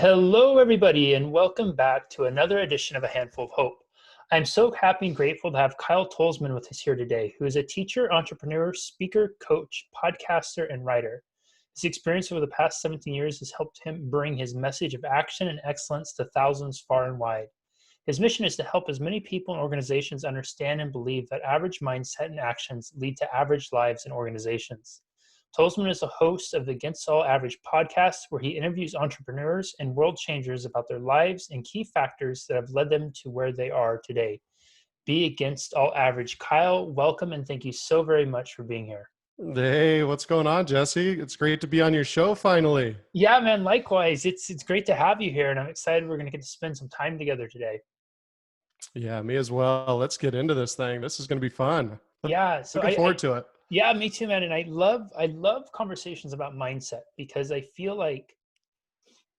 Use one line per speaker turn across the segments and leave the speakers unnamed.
Hello, everybody, and welcome back to another edition of A Handful of Hope. I'm so happy and grateful to have Kyle Tolzman with us here today, who is a teacher, entrepreneur, speaker, coach, podcaster, and writer. His experience over the past 17 years has helped him bring his message of action and excellence to thousands far and wide. His mission is to help as many people and organizations understand and believe that average mindset and actions lead to average lives and organizations. Tolzman is a host of the Against All Average podcast, where he interviews entrepreneurs and world changers about their lives and key factors that have led them to where they are today. Be Against All Average. Kyle, welcome, and thank you so very much for being here.
Hey, what's going on, Jesse? It's great to be on your show finally.
Yeah, man, likewise. It's great to have you here, and I'm excited we're going to get to spend some time together today.
Yeah, me as well. Let's get into this thing. This is going to be fun.
Yeah, so
Looking forward to it.
yeah, me too, man. And I love conversations about mindset because I feel like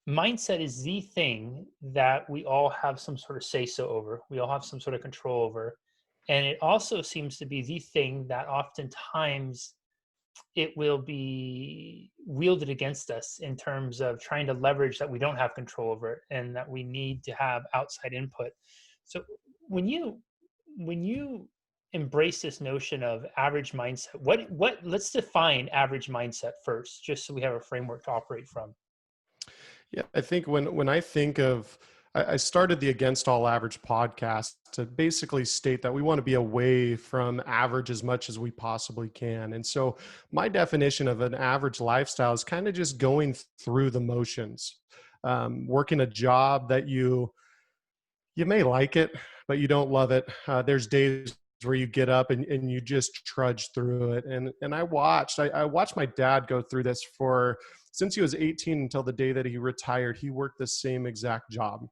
mindset is the thing that we all have some sort of say so over. We all have some sort of control over. And it also seems to be the thing that oftentimes it will be wielded against us in terms of trying to leverage that we don't have control over it and that we need to have outside input. So when you embrace this notion of average mindset, what let's define average mindset first, just so we have a framework to operate from.
Yeah, I think when I think of, I started the Against All Average podcast to basically state that we want to be away from average as much as we possibly can. And so my definition of an average lifestyle is kind of just going through the motions, working a job that you may like it, but you don't love it. There's days where you get up and you just trudge through it. And I watched my dad go through this since he was 18 until the day that he retired. He worked the same exact job.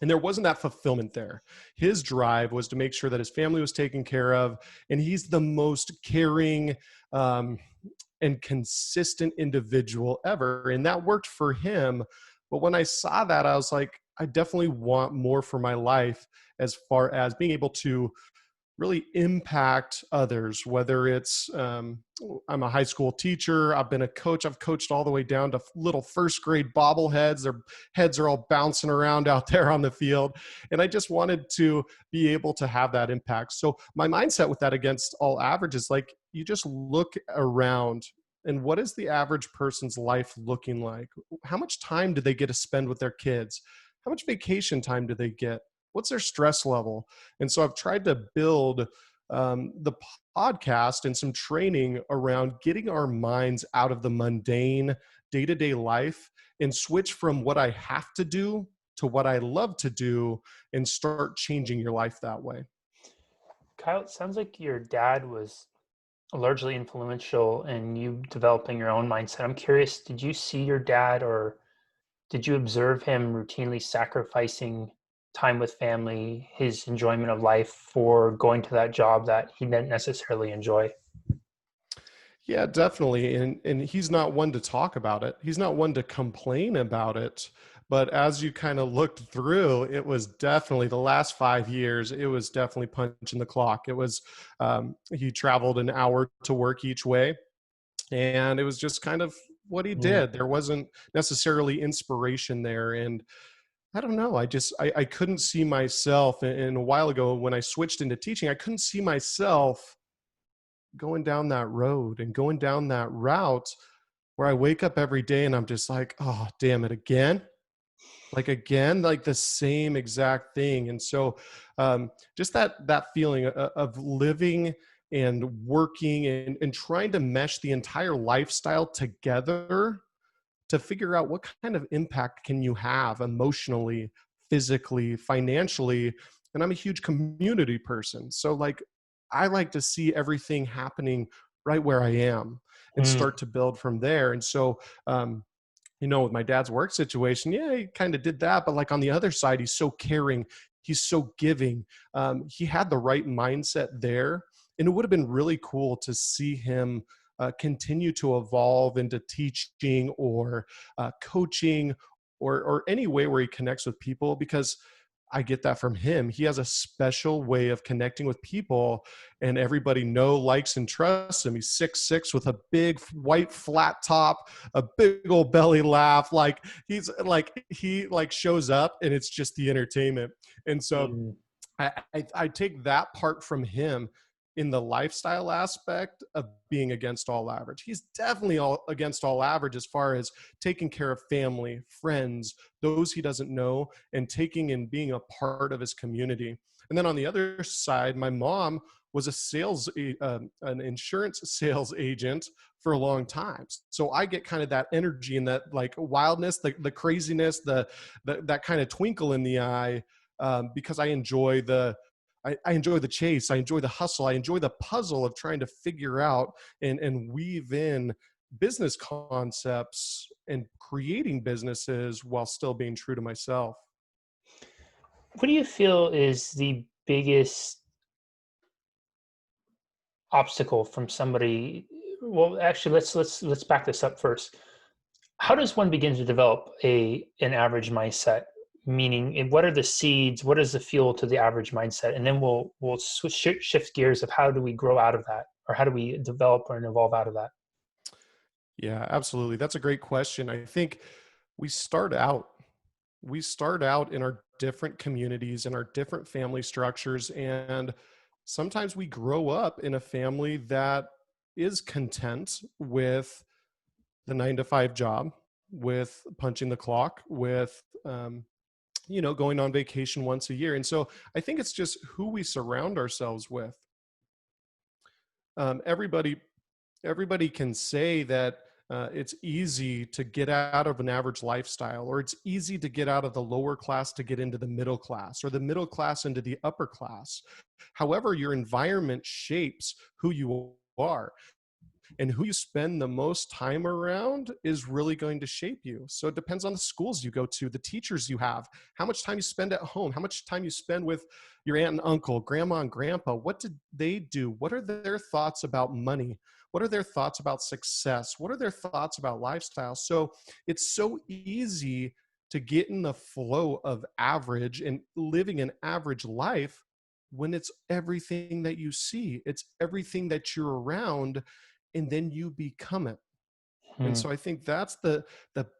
And there wasn't that fulfillment there. His drive was to make sure that his family was taken care of. And he's the most caring and consistent individual ever. And that worked for him. But when I saw that, I was like, I definitely want more for my life as far as being able to really impact others, whether it's, I'm a high school teacher, I've been a coach, I've coached all the way down to little first grade bobbleheads. Their heads are all bouncing around out there on the field. And I just wanted to be able to have that impact. So my mindset with that Against All Average is like, you just look around and what is the average person's life looking like? How much time do they get to spend with their kids? How much vacation time do they get? What's their stress level? And so I've tried to build the podcast and some training around getting our minds out of the mundane day-to-day life and switch from what I have to do to what I love to do and start changing your life that way.
Kyle, it sounds like your dad was largely influential in you developing your own mindset. I'm curious, did you see your dad, or did you observe him routinely sacrificing time with family, his enjoyment of life, for going to that job that he didn't necessarily enjoy?
Yeah, definitely. And he's not one to talk about it. He's not one to complain about it. But as you kind of looked through, it was definitely the last 5 years, it was definitely punching the clock. It was, he traveled an hour to work each way. And it was just kind of what he did. There wasn't necessarily inspiration there. And I don't know. I couldn't see myself. And a while ago when I switched into teaching, I couldn't see myself going down that road and going down that route where I wake up every day and I'm just like, oh, damn it, again? Like the same exact thing. And so just that feeling of living and working and trying to mesh the entire lifestyle together to figure out what kind of impact can you have emotionally, physically, financially. And I'm a huge community person. So like, I like to see everything happening right where I am and start to build from there. And so, with my dad's work situation, yeah, he kind of did that. But like on the other side, he's so caring. He's so giving. He had the right mindset there. And it would have been really cool to see him continue to evolve into teaching or coaching or any way where he connects with people, because I get that from him. He has a special way of connecting with people, and everybody likes, and trusts him. He's 6'6" with a big white flat top, a big old belly laugh. Like he shows up, and it's just the entertainment. And so
Mm.
I take that part from him in the lifestyle aspect of being against all average. He's definitely against all average as far as taking care of family, friends, those he doesn't know, and taking and being a part of his community. And then on the other side, my mom was an insurance sales agent for a long time. So I get kind of that energy and that like wildness, the craziness, that kind of twinkle in the eye, because I enjoy the chase. I enjoy the hustle. I enjoy the puzzle of trying to figure out and weave in business concepts and creating businesses while still being true to myself.
What do you feel is the biggest obstacle from somebody? Well, actually, let's back this up first. How does one begin to develop an average mindset? Meaning, what are the seeds? What is the fuel to the average mindset? And then we'll shift gears of how do we grow out of that, or how do we develop or evolve out of that?
Yeah, absolutely. That's a great question. I think we start out in our different communities and our different family structures, and sometimes we grow up in a family that is content with the 9 to 5 job, with punching the clock, with going on vacation once a year. And so I think it's just who we surround ourselves with. Um, everybody everybody can say that it's easy to get out of an average lifestyle, or it's easy to get out of the lower class to get into the middle class, or the middle class into the upper class. However, your environment shapes who you are, and who you spend the most time around is really going to shape you. So it depends on the schools you go to, the teachers you have, how much time you spend at home, how much time you spend with your aunt and uncle, grandma and grandpa. What did they do? What are their thoughts about money? What are their thoughts about success? What are their thoughts about lifestyle? So it's so easy to get in the flow of average and living an average life when it's everything that you see, it's everything that you're around, and then you become it. And
Hmm.
so I think that's the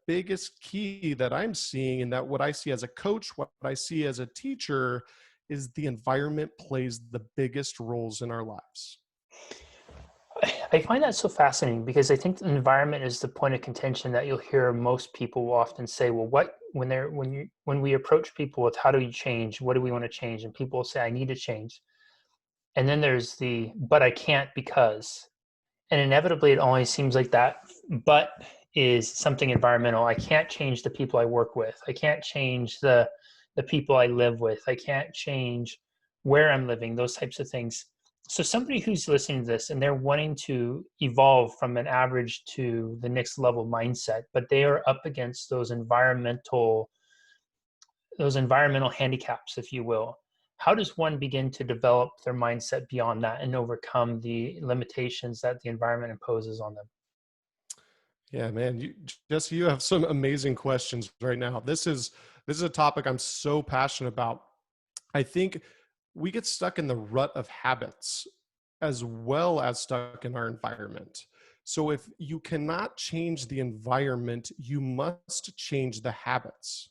biggest key that I'm seeing, and that what I see as a coach, what I see as a teacher, is the environment plays the biggest roles in our lives.
I find that so fascinating because I think the environment is the point of contention that you'll hear most people will often say, well, what when we approach people with how do you change? What do we want to change? And people will say, I need to change. And then there's the but I can't because. And inevitably it always seems like that but is something environmental. I can't change the people I work with. I can't change the people I live with. I can't change where I'm living, those types of things. So somebody who's listening to this and they're wanting to evolve from an average to the next level mindset, but they are up against those environmental handicaps, if you will. How does one begin to develop their mindset beyond that and overcome the limitations that the environment imposes on them?
Yeah, man, Jesse, you have some amazing questions right now. This is a topic I'm so passionate about. I think we get stuck in the rut of habits as well as stuck in our environment. So if you cannot change the environment, you must change the habits.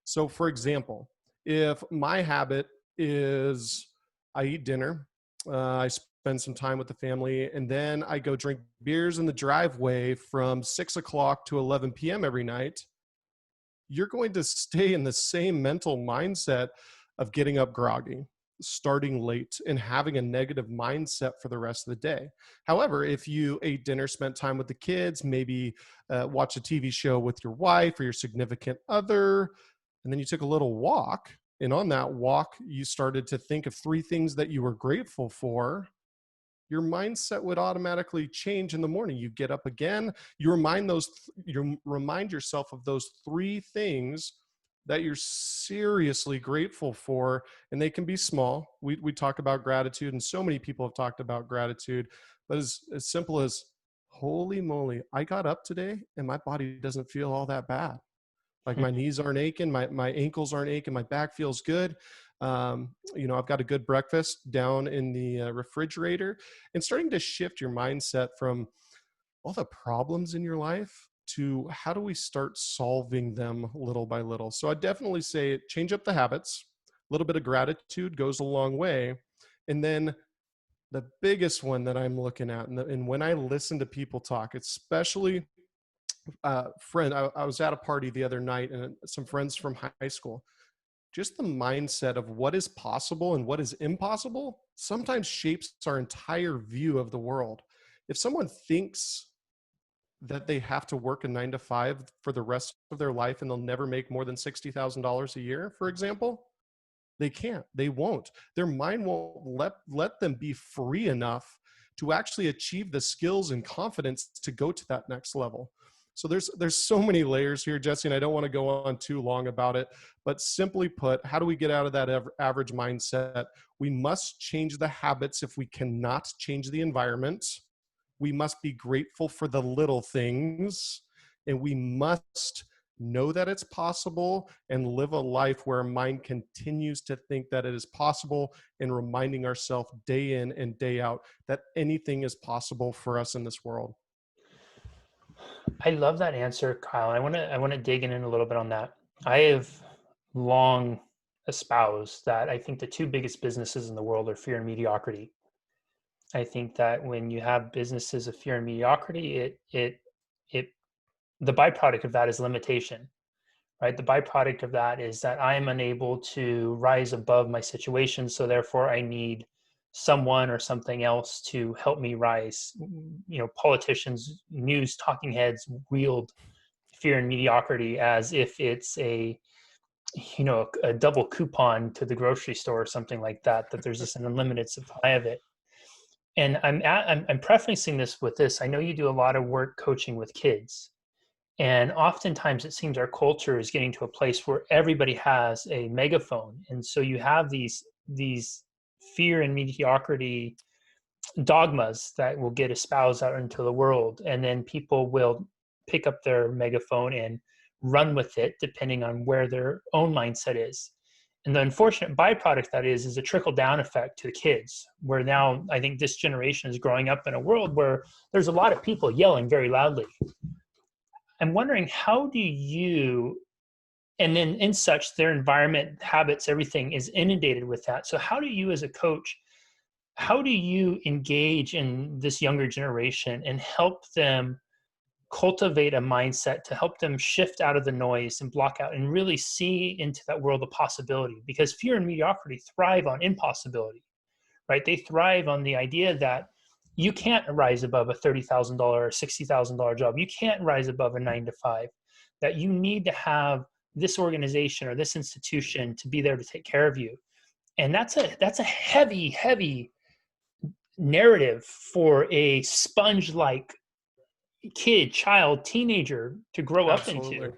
So for example, if my habit is I eat dinner, I spend some time with the family, and then I go drink beers in the driveway from 6 o'clock to 11 p.m. every night, you're going to stay in the same mental mindset of getting up groggy, starting late, and having a negative mindset for the rest of the day. However, if you ate dinner, spent time with the kids, maybe watch a TV show with your wife or your significant other, and then you took a little walk, and on that walk, you started to think of 3 things that you were grateful for, your mindset would automatically change in the morning. You get up again, you remind yourself of those 3 things that you're seriously grateful for, and they can be small. We talk about gratitude, and so many people have talked about gratitude, but as simple as, holy moly, I got up today and my body doesn't feel all that bad. Like my knees aren't aching, my ankles aren't aching, my back feels good. I've got a good breakfast down in the refrigerator, and starting to shift your mindset from all the problems in your life to how do we start solving them little by little. So I definitely say change up the habits. A little bit of gratitude goes a long way. And then the biggest one that I'm looking at, and when I listen to people talk, especially I was at a party the other night, and some friends from high school, just the mindset of what is possible and what is impossible sometimes shapes our entire view of the world. If someone thinks that they have to work a 9 to 5 for the rest of their life and they'll never make more than $60,000 a year, for example, they can't, they won't. Their mind won't let them be free enough to actually achieve the skills and confidence to go to that next level. So there's so many layers here, Jesse, and I don't want to go on too long about it, but simply put, how do we get out of that average mindset? We must change the habits if we cannot change the environment. We must be grateful for the little things, and we must know that it's possible and live a life where our mind continues to think that it is possible, and reminding ourselves day in and day out that anything is possible for us in this world.
I love that answer, Kyle. I want to dig in a little bit on that. I have long espoused that I think the two biggest businesses in the world are fear and mediocrity. I think that when you have businesses of fear and mediocrity, it the byproduct of that is limitation, right? The byproduct of that is that I am unable to rise above my situation, so therefore I need someone or something else to help me rise. Politicians, news talking heads wield fear and mediocrity as if it's a double coupon to the grocery store or something like that, that there's just an unlimited supply of it. And I'm prefacing this with this. I know you do a lot of work coaching with kids, and oftentimes it seems our culture is getting to a place where everybody has a megaphone. And so you have these fear and mediocrity dogmas that will get espoused out into the world. And then people will pick up their megaphone and run with it depending on where their own mindset is. And the unfortunate byproduct that is a trickle down effect to the kids, where now I think this generation is growing up in a world where there's a lot of people yelling very loudly. I'm wondering, how do you, and then in such their environment, habits, everything is inundated with that. So how do you as a coach, how do you engage in this younger generation and help them cultivate a mindset to help them shift out of the noise and block out and really see into that world of possibility? Because fear and mediocrity thrive on impossibility, right? They thrive on the idea that you can't rise above a $30,000 or $60,000 job. You can't rise above a 9 to 5, that you need to have this organization or this institution to be there to take care of you. And that's a heavy, heavy narrative for a sponge like kid, child, teenager to grow up
Absolutely.
into.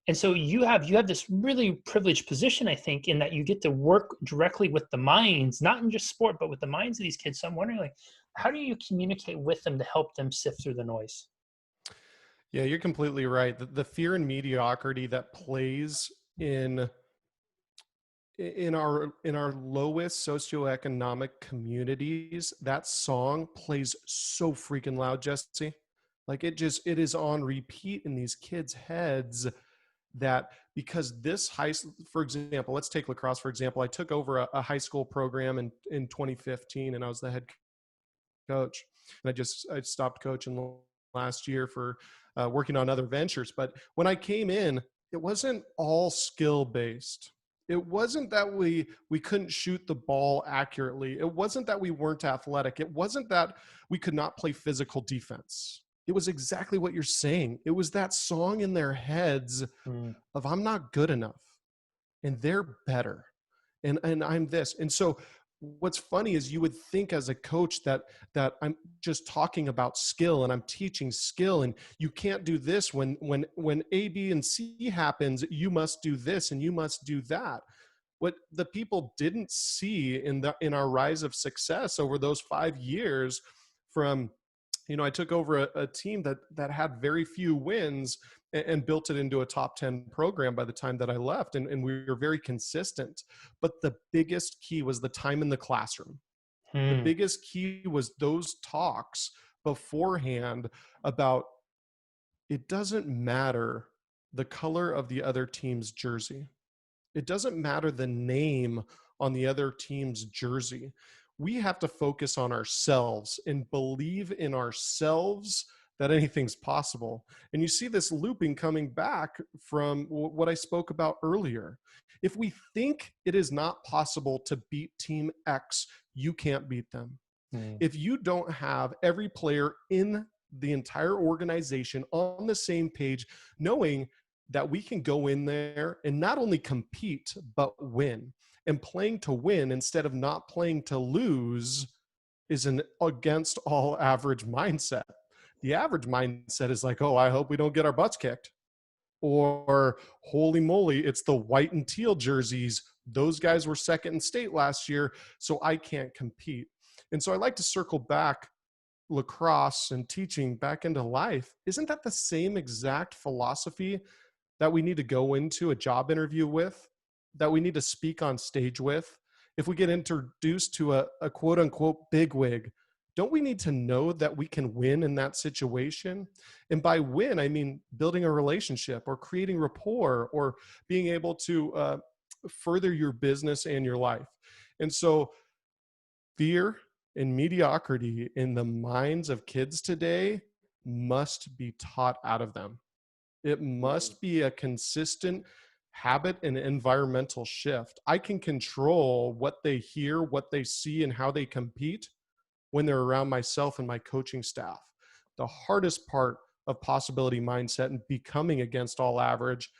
And so you have this really privileged position, I think, in that you get to work directly with the minds, not in just sport, but with the minds of these kids. So I'm wondering, like, how do you communicate with them to help them sift through the noise?
Yeah, you're completely right. The fear and mediocrity that plays in our lowest socioeconomic communities, that song plays so freaking loud, Jesse. Like it is on repeat in these kids' heads, that because for example, let's take lacrosse for example. I took over a high school program in 2015, and I was the head coach. And I stopped coaching last year for working on other ventures. But when I came in, it wasn't all skill based. It wasn't that we couldn't shoot the ball accurately. It wasn't that we weren't athletic. It wasn't that we could not play physical defense. It was exactly what you're saying. It was that song in their heads
Mm.
of I'm not good enough and they're better. And I'm this. And so what's funny is you would think as a coach that I'm just talking about skill and I'm teaching skill, and you can't do this when A, B, and C happens, you must do this and you must do that. What the people didn't see in our rise of success over those 5 years from, I took over a team that had very few wins, and built it into a top 10 program by the time that I left. And we were very consistent. But the biggest key was the time in the classroom. The
Hmm.
biggest key was those talks beforehand about, it doesn't matter the color of the other team's jersey. It doesn't matter the name on the other team's jersey. We have to focus on ourselves and believe in ourselves that anything's possible. And you see this looping coming back from what I spoke about earlier. If we think it is not possible to beat Team X, you can't beat them.
Hmm.
If you don't have every player in the entire organization on the same page, knowing that we can go in there and not only compete, but win, and playing to win instead of not playing to lose is an against all average mindset. The average mindset is like, oh, I hope we don't get our butts kicked. Or holy moly, it's the white and teal jerseys. Those guys were second in state last year, so I can't compete. And so I like to circle back lacrosse and teaching back into life. Isn't that the same exact philosophy that we need to go into a job interview with, that we need to speak on stage with? If we get introduced to a quote unquote bigwig, don't we need to know that we can win in that situation? And by win, I mean building a relationship or creating rapport or being able to further your business and your life. And so fear and mediocrity in the minds of kids today must be taught out of them. It must be a consistent habit and environmental shift. I can control what they hear, what they see, and how they compete when they're around myself and my coaching staff. The hardest part of possibility mindset and becoming against all average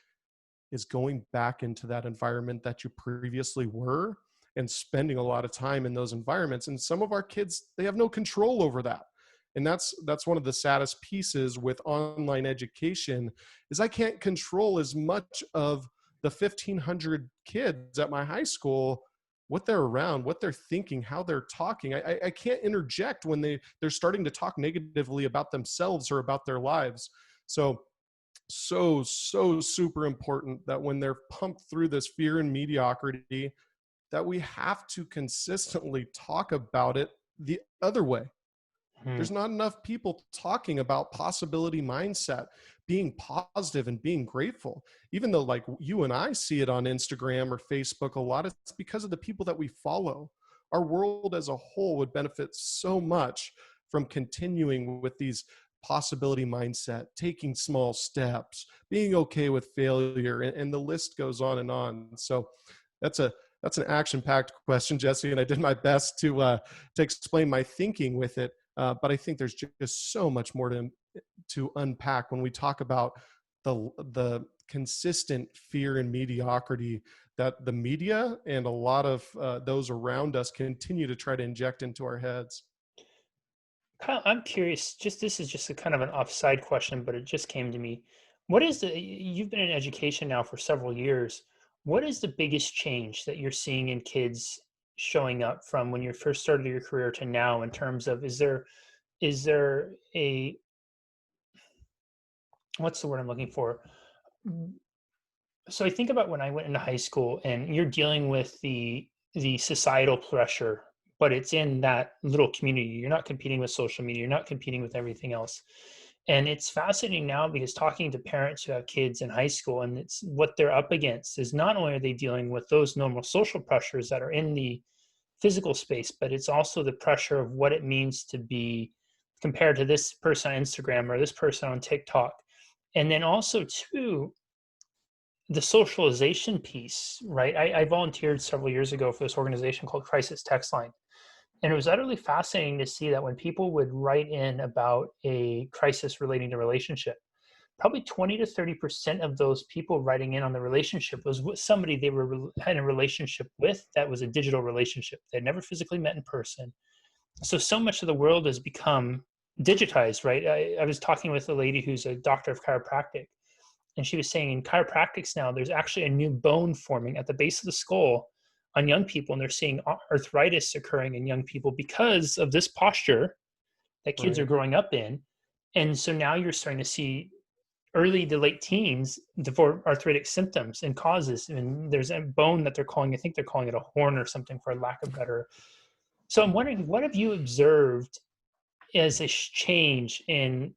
is going back into that environment that you previously were and spending a lot of time in those environments. And some of our kids, they have no control over that. And that's one of the saddest pieces with online education is I can't control as much of the 1,500 kids at my high school, what they're around, what they're thinking, how they're talking. I can't interject when they're starting to talk negatively about themselves or about their lives. So super important that when they're pumped through this fear and mediocrity, that we have to consistently talk about it the other way.
Hmm.
There's not enough people talking about possibility mindset, being positive and being grateful. Even though like you and I see it on Instagram or Facebook a lot, it's because of the people that we follow. Our world as a whole would benefit so much from continuing with these possibility mindset, taking small steps, being okay with failure, and the list goes on and on. So that's a that's an action-packed question, Jesse, and I did my best to explain my thinking with it. But I think there's just so much more to unpack when we talk about the consistent fear and mediocrity that the media and a lot of those around us continue to try to inject into our heads.
Kyle, I'm curious, just this is just a kind of an offside question, but it just came to me. What is you've been in education now for several years. What is the biggest change that you're seeing in kids showing up from when you first started your career to now in terms of is there a what's the word I'm looking for? So I think about when I went into high school and you're dealing with the societal pressure, but it's in that little community. You're not competing with social media, you're not competing with everything else. And it's fascinating now because talking to parents who have kids in high school and it's what they're up against is not only are they dealing with those normal social pressures that are in the physical space, but it's also the pressure of what it means to be compared to this person on Instagram or this person on TikTok. And then also too, the socialization piece, right? I volunteered several years ago for this organization called Crisis Text Line. And it was utterly fascinating to see that when people would write in about a crisis relating to relationship, probably 20 to 30% of those people writing in on the relationship was with somebody they were had a relationship with that was a digital relationship. They'd never physically met in person. So much of the world has become digitized, right? I was talking with a lady who's a doctor of chiropractic, and she was saying in chiropractics now there's actually a new bone forming at the base of the skull on young people, and they're seeing arthritis occurring in young people because of this posture that kids are
Right.
growing up in. And so now you're starting to see early to late teens for arthritic symptoms and causes. And there's a bone that they're calling, I think they're calling it a horn or something for lack of better. So I'm wondering, what have you observed as a change in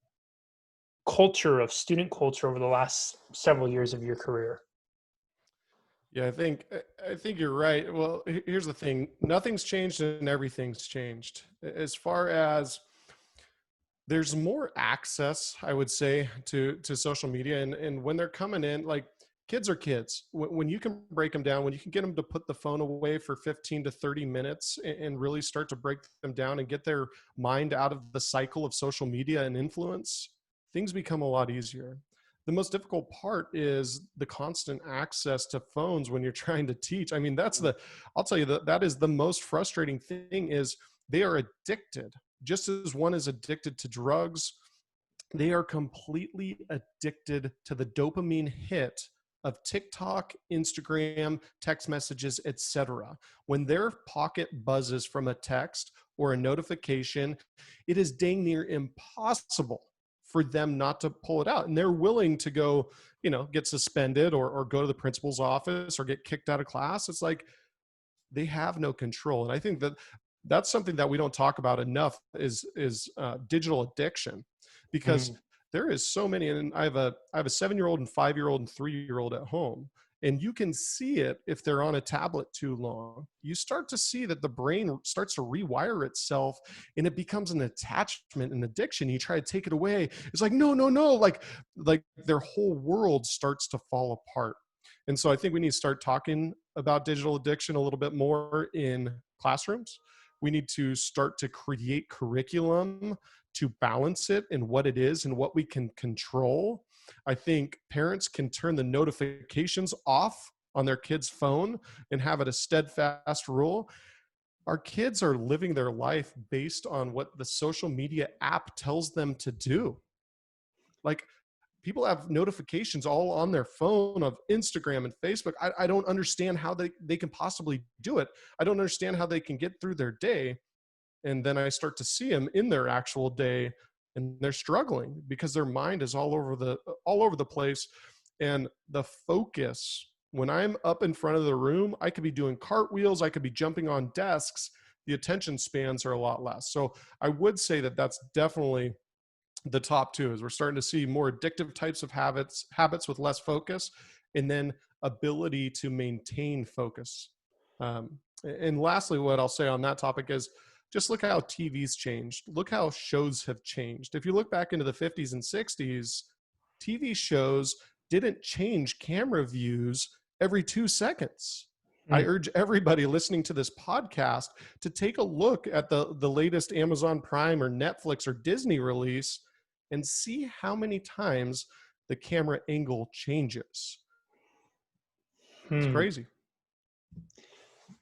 culture of student culture over the last several years of your career?
Yeah, I think you're right. Well, here's the thing: nothing's changed and everything's changed. As far as there's more access, I would say, to social media, and when they're coming in, like kids are kids. When you can break them down, when you can get them to put the phone away for 15 to 30 minutes and really start to break them down and get their mind out of the cycle of social media and influence, things become a lot easier. The most difficult part is the constant access to phones when you're trying to teach. I mean, I'll tell you that that is the most frustrating thing is they are addicted. Just as one is addicted to drugs, they are completely addicted to the dopamine hit of TikTok, Instagram, text messages, etc. When their pocket buzzes from a text or a notification, it is dang near impossible for them not to pull it out. And they're willing to go, get suspended or go to the principal's office or get kicked out of class. It's like they have no control. And I think that that's something that we don't talk about enough is digital addiction, because
Mm,
there is so many. And I have a 7-year-old and 5-year-old and 3-year-old at home, and you can see it if they're on a tablet too long. You start to see that the brain starts to rewire itself, and it becomes an attachment and addiction. You try to take it away, it's like no, no, no, like their whole world starts to fall apart. And so I think we need to start talking about digital addiction a little bit more in classrooms. We need to start to create curriculum to balance it and what it is and what we can control. I think parents can turn the notifications off on their kid's phone and have it a steadfast rule. Our kids are living their life based on what the social media app tells them to do. Like, people have notifications all on their phone of Instagram and Facebook. I don't understand how they can possibly do it. I don't understand how they can get through their day. And then I start to see them in their actual day, and they're struggling because their mind is all over the place. And the focus, when I'm up in front of the room, I could be doing cartwheels, I could be jumping on desks. The attention spans are a lot less. So I would say that that's definitely the top two, is we're starting to see more addictive types of habits with less focus, and then ability to maintain focus. And lastly, what I'll say on that topic is just look how TV's changed. Look how shows have changed. If you look back into the 50s and 60s, TV shows didn't change camera views every 2 seconds. I
mm.
urge everybody listening to this podcast to take a look at the latest Amazon Prime or Netflix or Disney release and see how many times the camera angle changes. It's
Hmm.
crazy.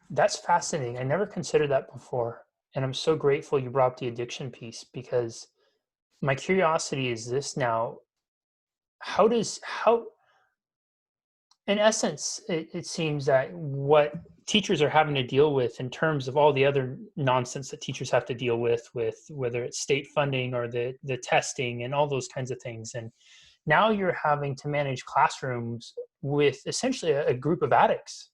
That's fascinating. I never considered that before. And I'm so grateful you brought up the addiction piece, because my curiosity is this now. How in essence, it seems that what teachers are having to deal with in terms of all the other nonsense that teachers have to deal with whether it's state funding or the testing and all those kinds of things. And now you're having to manage classrooms with essentially a group of addicts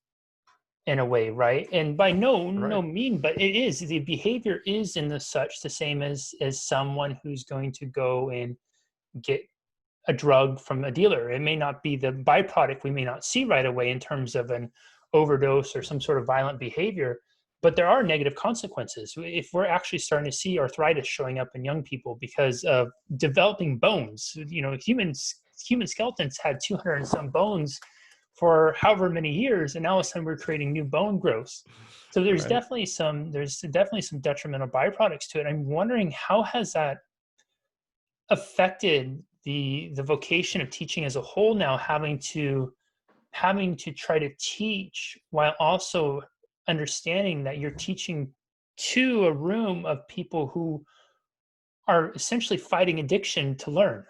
in a way, right? And by no
Right.
mean, but it is, the behavior is in the such the same as someone who's going to go and get a drug from a dealer. It may not be the byproduct we may not see right away in terms of an overdose or some sort of violent behavior, but there are negative consequences. If we're actually starting to see arthritis showing up in young people because of developing bones, human skeletons had 200 and some bones for however many years, and now all of a sudden we're creating new bone growths. So
Right.
there's definitely some detrimental byproducts to it. I'm wondering, how has that affected the vocation of teaching as a whole now, having to try to teach while also understanding that you're teaching to a room of people who are essentially fighting addiction to learn.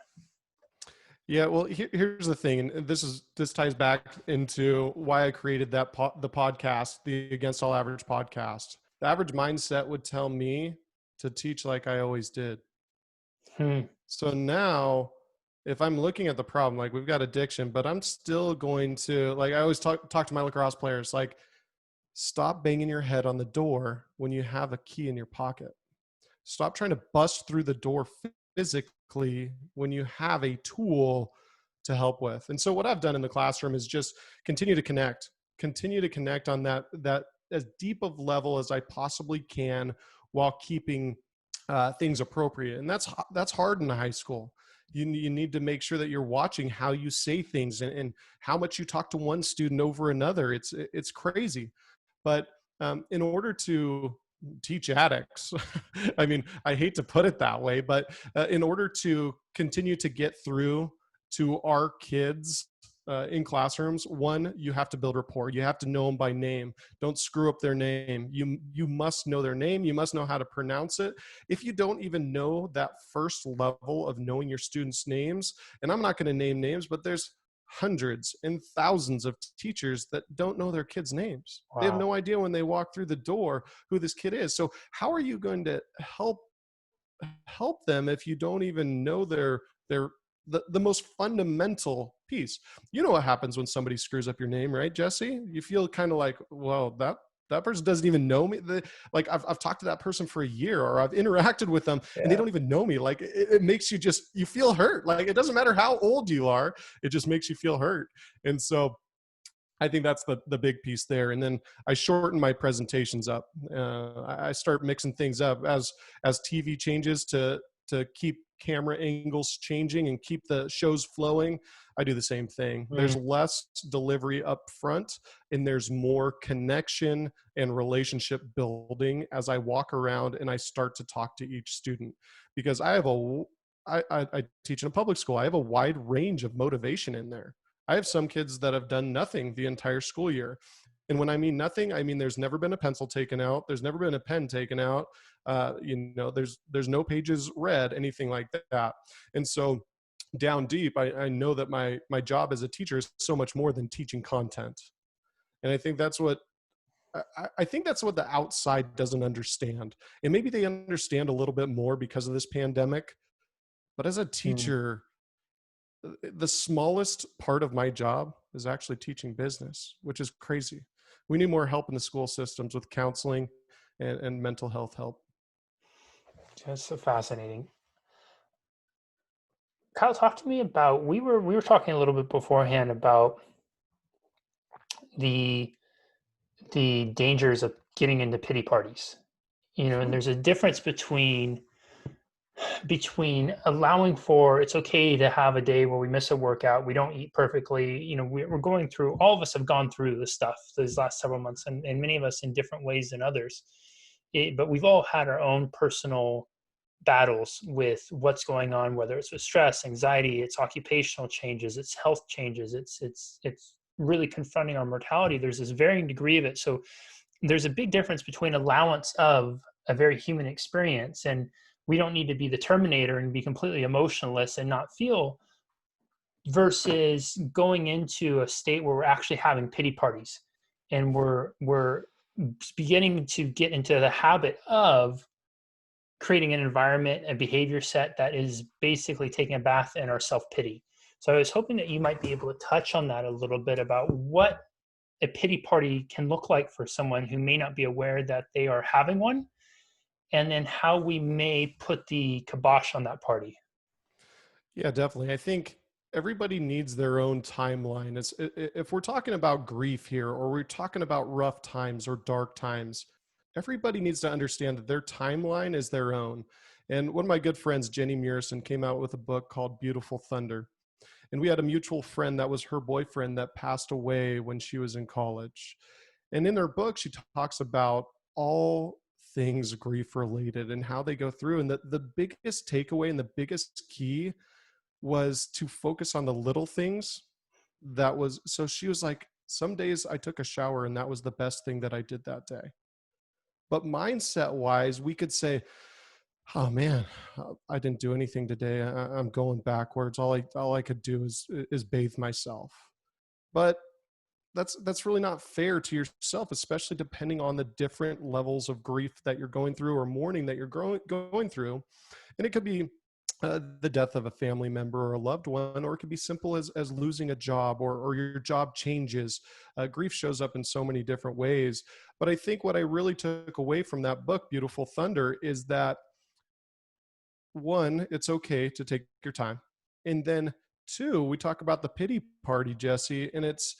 Yeah, well, here's the thing, and this ties back into why I created the podcast, the Against All Average podcast. The average mindset would tell me to teach like I always did.
Hmm.
So now if I'm looking at the problem, like we've got addiction, but I'm still going to, like, I always talk to my lacrosse players, like, stop banging your head on the door when you have a key in your pocket. Stop trying to bust through the door physically when you have a tool to help with. And so what I've done in the classroom is just continue to connect on that as deep of level as I possibly can, while keeping things appropriate. And that's hard in high school. You need to make sure that you're watching how you say things, and how much you talk to one student over another. It's crazy. But in order to teach addicts, I mean, I hate to put it that way, but in order to continue to get through to our kids in classrooms, one, you have to build rapport. You have to know them by name. Don't screw up their name. You must know their name. You must know how to pronounce it. If you don't even know that first level of knowing your students' names, and I'm not going to name names, but there's hundreds and thousands of teachers that don't know their kids' names. They have
Wow.
no idea when they walk through the door who this kid is. So how are you going to help them if you don't even know their the most fundamental piece? You know what happens when somebody screws up your name, right, Jesse? You feel kind of like, well, that person doesn't even know me. Like I've talked to that person for a year, or I've interacted with them and they
Yeah.
don't even know me. Like it makes you feel hurt. Like it doesn't matter how old you are, it just makes you feel hurt. And so I think that's the big piece there. And then I shorten my presentations up. I start mixing things up as TV changes to keep camera angles changing and keep the shows flowing. I do the same thing.
Mm.
There's less delivery up front, and there's more connection and relationship building as I walk around and I start to talk to each student, because I teach in a public school. I have a wide range of motivation in there. I have some kids that have done nothing the entire school year. And when I mean nothing, I mean there's never been a pencil taken out. There's never been a pen taken out. There's no pages read, anything like that. And so down deep, I know that my job as a teacher is so much more than teaching content. And I think that's what I think that's what the outside doesn't understand. And maybe they understand a little bit more because of this pandemic. But as a
Mm.
teacher, the smallest part of my job is actually teaching business, which is crazy. We need more help in the school systems with counseling and mental health help.
That's so fascinating. Kyle, talk to me about, we were talking a little bit beforehand about the the dangers of getting into pity parties. And
Sure.
there's a difference between allowing for, it's okay to have a day where we miss a workout, we don't eat perfectly. We're going through, all of us have gone through this stuff these last several months, and many of us in different ways than others. But we've all had our own personal battles with what's going on, whether it's with stress, anxiety, it's occupational changes, it's health changes, it's really confronting our mortality. There's this varying degree of it. So there's a big difference between allowance of a very human experience, and we don't need to be the Terminator and be completely emotionless and not feel, versus going into a state where we're actually having pity parties, and we're beginning to get into the habit of creating an environment, a behavior set that is basically taking a bath in our self-pity. So I was hoping that you might be able to touch on that a little bit, about what a pity party can look like for someone who may not be aware that they are having one, and then how we may put the kibosh on that party.
Yeah, definitely. I think everybody needs their own timeline. If we're talking about grief here, or we're talking about rough times or dark times, everybody needs to understand that their timeline is their own. And one of my good friends, Jenny Murison, came out with a book called Beautiful Thunder. And we had a mutual friend that was her boyfriend that passed away when she was in college. And in her book, she talks about all things grief related and how they go through. And the biggest takeaway and the biggest key was to focus on the little things. So she was like, some days I took a shower and that was the best thing that I did that day. But mindset wise, we could say, oh man, I didn't do anything today. I'm going backwards. All I could do is bathe myself. But that's really not fair to yourself, especially depending on the different levels of grief that you're going through, or mourning that you're going through. And it could be the death of a family member or a loved one, or it could be simple as losing a job, or your job changes. Grief shows up in so many different ways. But I think what I really took away from that book, Beautiful Thunder, is that one, it's okay to take your time. And then two, we talk about the pity party, Jesse, and it's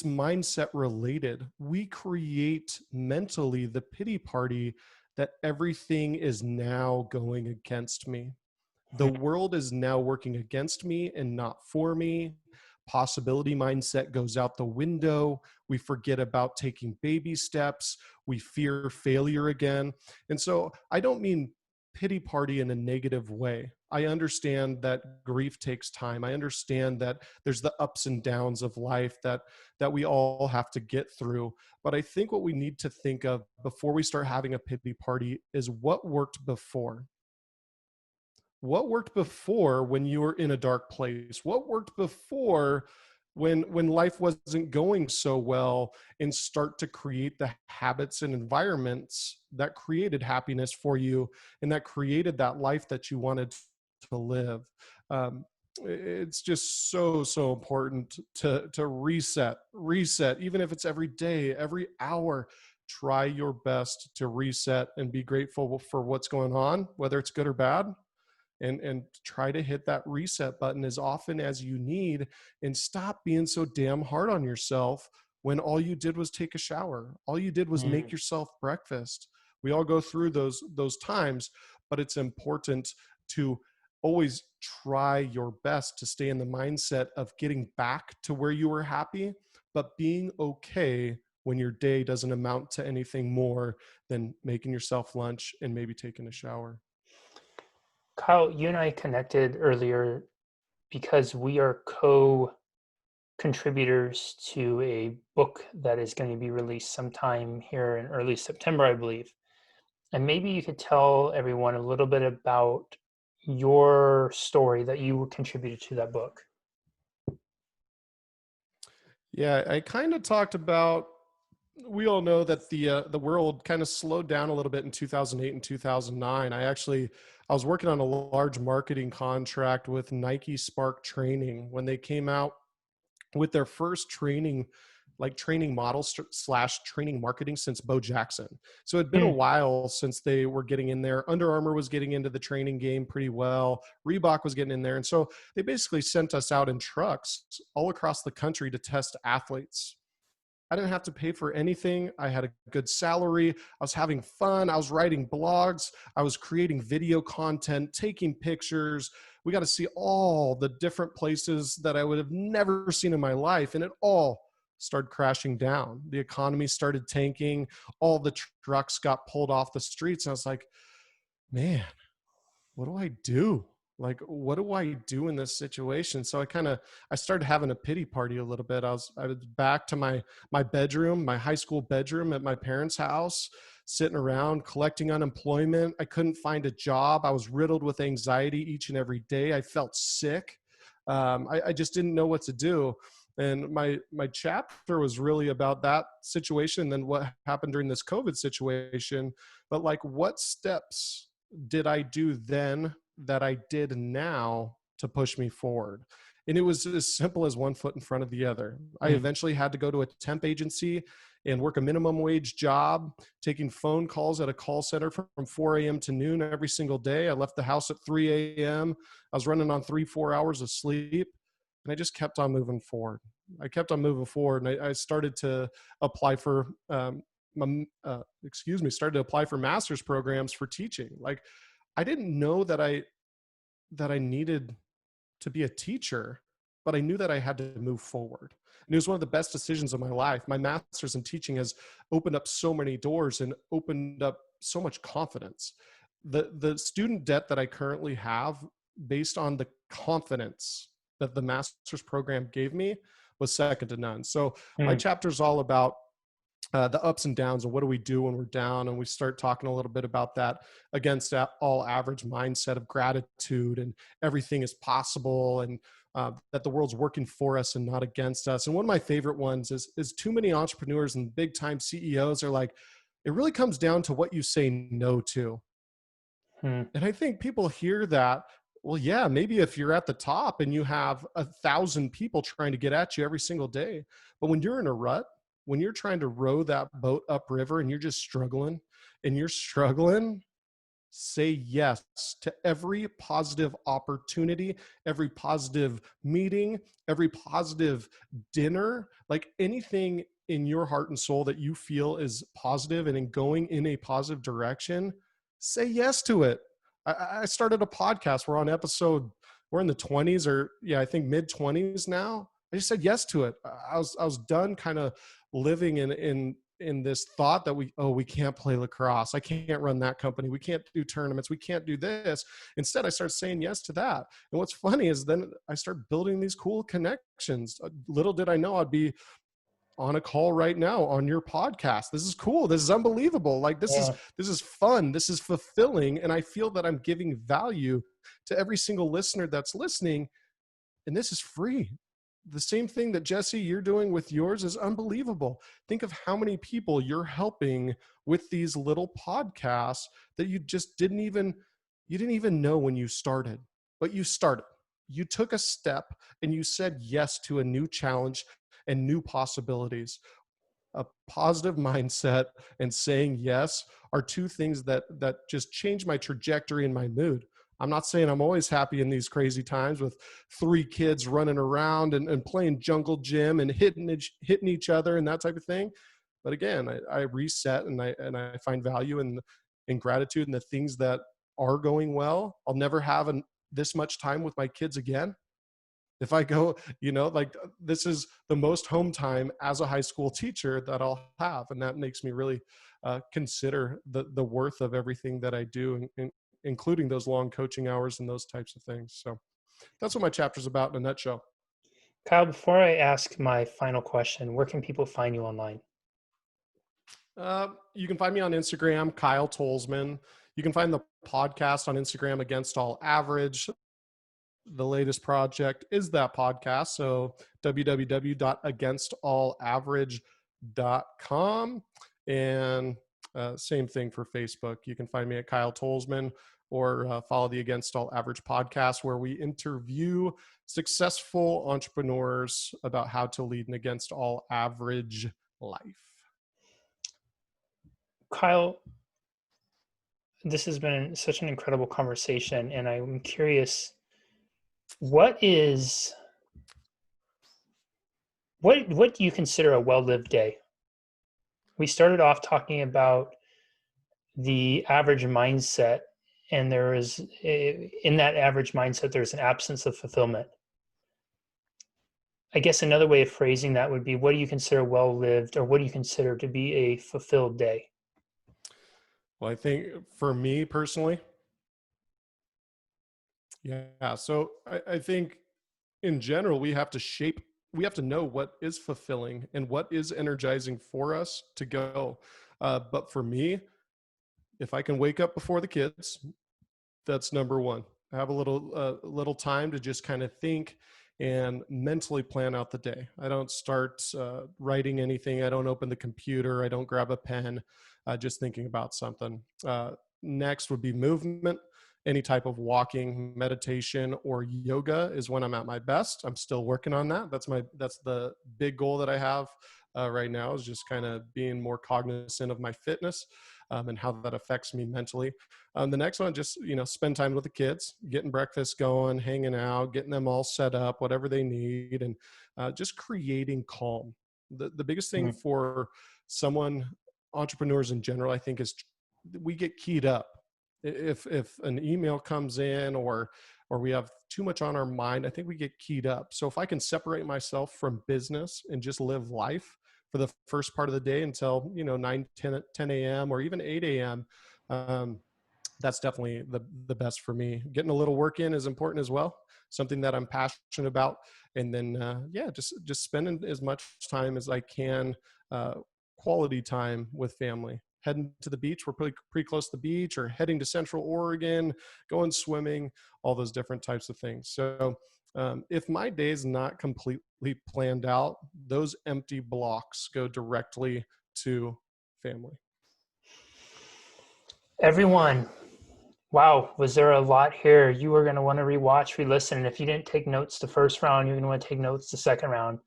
mindset related. We create mentally the pity party that everything is now going against me. The world is now working against me and not for me. Possibility mindset goes out the window. We forget about taking baby steps. We fear failure again. And so I don't mean pity party in a negative way. I understand that grief takes time. I understand that there's the ups and downs of life that we all have to get through. But I think what we need to think of before we start having a pity party is what worked before. What worked before when you were in a dark place? What worked before when life wasn't going so well, and start to create the habits and environments that created happiness for you and that created that life that you wanted to live. um, it's just so important to reset, even if it's every day, every hour. Try your best to reset and be grateful for what's going on, whether it's good or bad, and try to hit that reset button as often as you need, and stop being so damn hard on yourself when all you did was take a shower, all you did was make
Mm.
yourself breakfast. We all go through those times, but it's important to always try your best to stay in the mindset of getting back to where you were happy, but being okay when your day doesn't amount to anything more than making yourself lunch and maybe taking a shower.
Kyle, you and I connected earlier because we are co contributors to a book that is going to be released sometime here in early September, I believe. And maybe you could tell everyone a little bit about your story that you contributed to that book.
Yeah, I kind of talked about. We all know that the world kind of slowed down a little bit in 2008 and 2009. I was working on a large marketing contract with Nike Spark Training when they came out with their first training model slash training marketing since Bo Jackson. So it'd been a
Mm.
while since they were getting in there. Under Armour was getting into the training game pretty well. Reebok was getting in there. And so they basically sent us out in trucks all across the country to test athletes. I didn't have to pay for anything. I had a good salary. I was having fun. I was writing blogs. I was creating video content, taking pictures. We got to see all the different places that I would have never seen in my life. And it all started crashing down. The economy started tanking. All the trucks got pulled off the streets. And I was like, man, what do I do? Like, what do I do in this situation? So I started having a pity party a little bit. I was back to my bedroom, my high school bedroom at my parents' house, sitting around collecting unemployment. I couldn't find a job. I was riddled with anxiety each and every day. I felt sick. I just didn't know what to do. And my chapter was really about that situation and then what happened during this COVID situation. But like, what steps did I do then that I did now to push me forward? And it was as simple as one foot in front of the other. I
Mm.
eventually had to go to a temp agency and work a minimum wage job, taking phone calls at a call center from 4 a.m. to noon every single day. I left the house at 3 a.m. I was running on 3-4 hours of sleep, and I just kept on moving forward. I kept on moving forward, and I started to apply for started to apply for master's programs for teaching. Like, I didn't know that I needed to be a teacher, but I knew that I had to move forward. And it was one of the best decisions of my life. My master's in teaching has opened up so many doors and opened up so much confidence. The student debt that I currently have, based on the confidence that the master's program gave me, was second to none. So my
Mm.
chapter is all about the ups and downs and what do we do when we're down, and we start talking a little bit about that against that all average mindset of gratitude and everything is possible, and that the world's working for us and not against us. And one of my favorite ones is too many entrepreneurs and big time CEOs are like, it really comes down to what you say no to.
Mm.
And I think people hear that Well, yeah, maybe if you're at the top and you have 1,000 people trying to get at you every single day. But when you're in a rut, when you're trying to row that boat upriver and you're just struggling and you're struggling, say yes to every positive opportunity, every positive meeting, every positive dinner, like anything in your heart and soul that you feel is positive and in going in a positive direction, say yes to it. I started a podcast. We're in the 20s, or yeah, I think mid 20s now. I just said yes to it. I was done kind of living in this thought that we can't play lacrosse, I can't run that company, we can't do tournaments, we can't do this. Instead, I started saying yes to that. And what's funny is then I start building these cool connections. Little did I know I'd be on a call right now on your podcast. This is cool. This is unbelievable. Like
Yeah.
this is fun. This is fulfilling. And I feel that I'm giving value to every single listener that's listening. And this is free. The same thing that Jesse, you're doing with yours is unbelievable. Think of how many people you're helping with these little podcasts that you just didn't even know when you started, but you started. You took a step and you said yes to a new challenge and new possibilities. A positive mindset and saying yes are two things that just change my trajectory and my mood. I'm not saying I'm always happy in these crazy times with 3 kids running around and playing jungle gym and hitting each other and that type of thing. But again, I reset and I find value in gratitude and the things that are going well. I'll never have this much time with my kids again. If I go, like this is the most home time as a high school teacher that I'll have. And that makes me really consider the worth of everything that I do, including those long coaching hours and those types of things. So that's what my chapter's about in a nutshell.
Kyle, before I ask my final question, where can people find you online?
You can find me on Instagram, Kyle Tolzman. You can find the podcast on Instagram, Against All Average. The latest project is that podcast. So www.againstallaverage.com. And same thing for Facebook. You can find me at Kyle Tolzman, or follow the Against All Average podcast, where we interview successful entrepreneurs about how to lead an against all average life.
Kyle, this has been such an incredible conversation, and I'm curious, what do you consider a well-lived day? We started off talking about the average mindset, and there is in that average mindset there's an absence of fulfillment. I guess another way of phrasing that would be, what do you consider well-lived, or what do you consider to be a fulfilled day?
Well, I think for me personally, yeah. So I think in general, we have to know what is fulfilling and what is energizing for us to go. But for me, if I can wake up before the kids, that's number one. I have a little time to just kind of think and mentally plan out the day. I don't start writing anything. I don't open the computer. I don't grab a pen. Just thinking about something. Next would be movement. Any type of walking, meditation, or yoga is when I'm at my best. I'm still working on that. That's the big goal that I have right now, is just kind of being more cognizant of my fitness and how that affects me mentally. The next one, just spend time with the kids, getting breakfast going, hanging out, getting them all set up, whatever they need, and just creating calm. The biggest thing for entrepreneurs in general, I think, is we get keyed up. If an email comes in or we have too much on our mind, I think we get keyed up. So if I can separate myself from business and just live life for the first part of the day until 9, 10 a.m. or even 8 a.m., that's definitely the best for me. Getting a little work in is important as well, something that I'm passionate about. And then just spending as much time as I can, quality time with family. Heading to the beach, we're pretty close to the beach, or heading to Central Oregon, going swimming, all those different types of things. So if my day is not completely planned out, those empty blocks go directly to family.
Everyone, Wow, was there a lot here? You were going to want to rewatch, re-listen, and if you didn't take notes the first round, you're going to want to take notes the second round.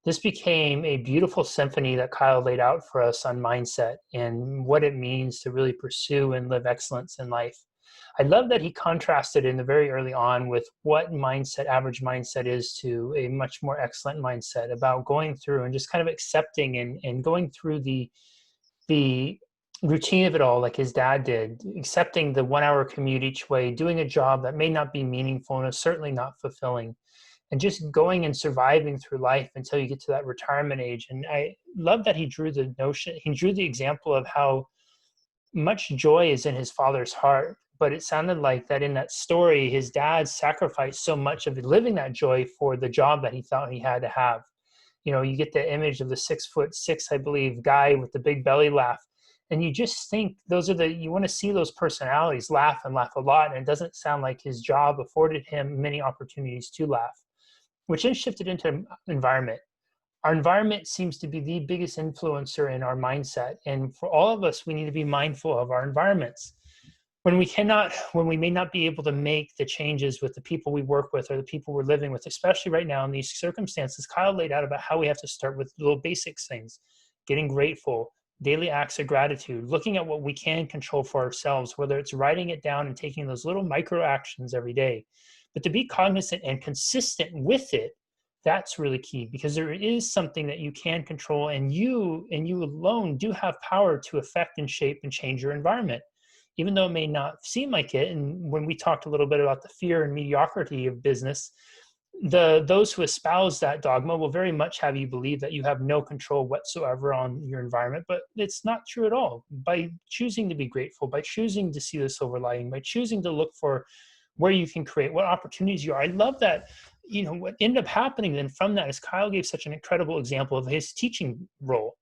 This became a beautiful symphony that Kyle laid out for us on mindset and what it means to really pursue and live excellence in life. I love that he contrasted in the very early on with what mindset, average mindset is to a much more excellent mindset about going through and just kind of accepting and going through the routine of it all, like his dad did, accepting the 1 hour commute each way, doing a job that may not be meaningful and is certainly not fulfilling, and just going and surviving through life until you get to that retirement age. And I love that he drew the example of how much joy is in his father's heart. But it sounded like that in that story, his dad sacrificed so much of living that joy for the job that he thought he had to have. You know, you get the image of the 6'6", I believe, guy with the big belly laugh. And you just think you want to see those personalities laugh and laugh a lot. And it doesn't sound like his job afforded him many opportunities to laugh, which then shifted into environment. Our environment seems to be the biggest influencer in our mindset. And for all of us, we need to be mindful of our environments. When we may not be able to make the changes with the people we work with or the people we're living with, especially right now in these circumstances, Kyle laid out about how we have to start with little basic things, getting grateful, daily acts of gratitude, looking at what we can control for ourselves, whether it's writing it down and taking those little micro actions every day. But to be cognizant and consistent with it, that's really key, because there is something that you can control, and you alone do have power to affect and shape and change your environment, even though it may not seem like it. And when we talked a little bit about the fear and mediocrity of business, those who espouse that dogma will very much have you believe that you have no control whatsoever on your environment. But it's not true at all. By choosing to be grateful, by choosing to see the silver lining, by choosing to look for where you can create, what opportunities you are. I love that. You know, what ended up happening then from that is Kyle gave such an incredible example of his teaching role,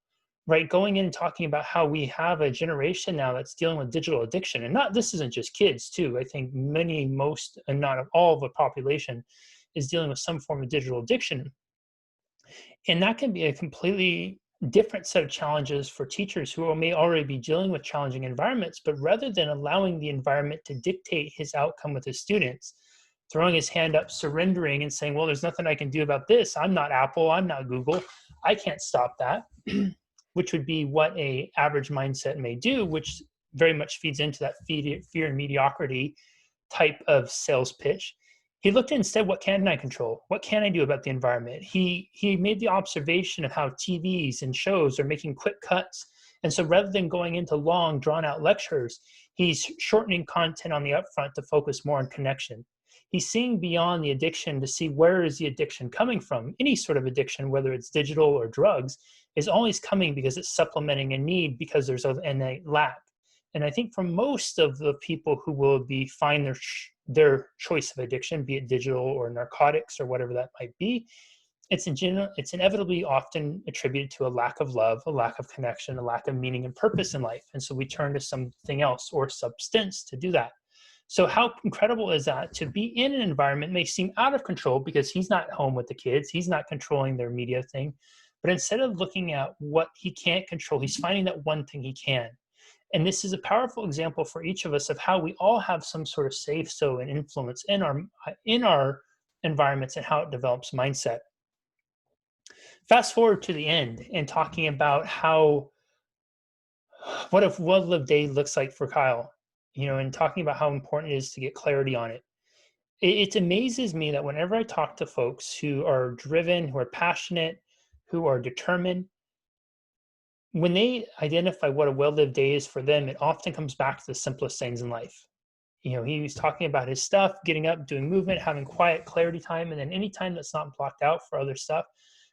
right? Going in and talking about how we have a generation now that's dealing with digital addiction. And not, this isn't just kids too. I think most, and not all of the population is dealing with some form of digital addiction. And that can be a completely different set of challenges for teachers who may already be dealing with challenging environments. But rather than allowing the environment to dictate his outcome with his students, throwing his hand up, surrendering and saying, well, there's nothing I can do about this. I'm not Apple, I'm not Google, I can't stop that, which would be what a average mindset may do, which very much feeds into that fear and mediocrity type of sales pitch. He looked at instead, what can I control? What can I do about the environment? He made the observation of how TVs and shows are making quick cuts. And so rather than going into long, drawn out lectures, he's shortening content on the upfront to focus more on connection. He's seeing beyond the addiction to see where is the addiction coming from. Any sort of addiction, whether it's digital or drugs, is always coming because it's supplementing a need, because there's an innate lack. And I think for most of the people who will find their choice of addiction, be it digital or narcotics or whatever that might be, it's inevitably often attributed to a lack of love, a lack of connection, a lack of meaning and purpose in life. And so we turn to something else or substance to do that. So how incredible is that? To be in an environment may seem out of control because he's not home with the kids, he's not controlling their media thing. But instead of looking at what he can't control, he's finding that one thing he can. And this is a powerful example for each of us of how we all have some sort of safe so and influence in our environments and how it develops mindset. Fast forward to the end and talking about what a well-lived day looks like for Kyle, you know, and talking about how important it is to get clarity on it. It amazes me that whenever I talk to folks who are driven, who are passionate, who are determined, when they identify what a well-lived day is for them, it often comes back to the simplest things in life. You know, he was talking about his stuff, getting up, doing movement, having quiet clarity time, and then any time that's not blocked out for other stuff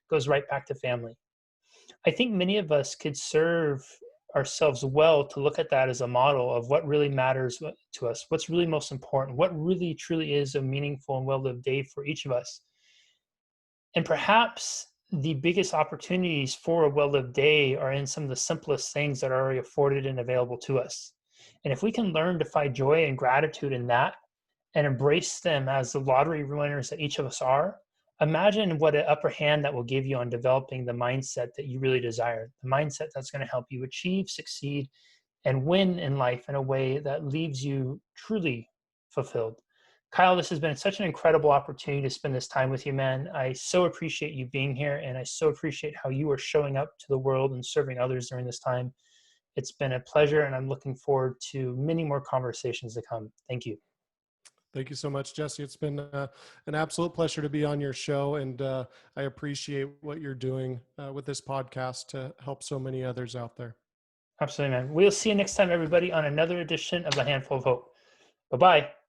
goes right back to family. I think many of us could serve ourselves well to look at that as a model of what really matters to us, what's really most important, what really truly is a meaningful and well-lived day for each of us. And perhaps the biggest opportunities for a well-lived day are in some of the simplest things that are already afforded and available to us. And if we can learn to find joy and gratitude in that and embrace them as the lottery winners that each of us are, imagine what an upper hand that will give you on developing the mindset that you really desire, the mindset that's going to help you achieve, succeed, and win in life in a way that leaves you truly fulfilled. Kyle, this has been such an incredible opportunity to spend this time with you, man. I so appreciate you being here, and I so appreciate how you are showing up to the world and serving others during this time. It's been a pleasure, and I'm looking forward to many more conversations to come. Thank you.
Thank you so much, Jesse. It's been an absolute pleasure to be on your show, and I appreciate what you're doing with this podcast to help so many others out there.
Absolutely, man. We'll see you next time, everybody, on another edition of A Handful of Hope. Bye bye.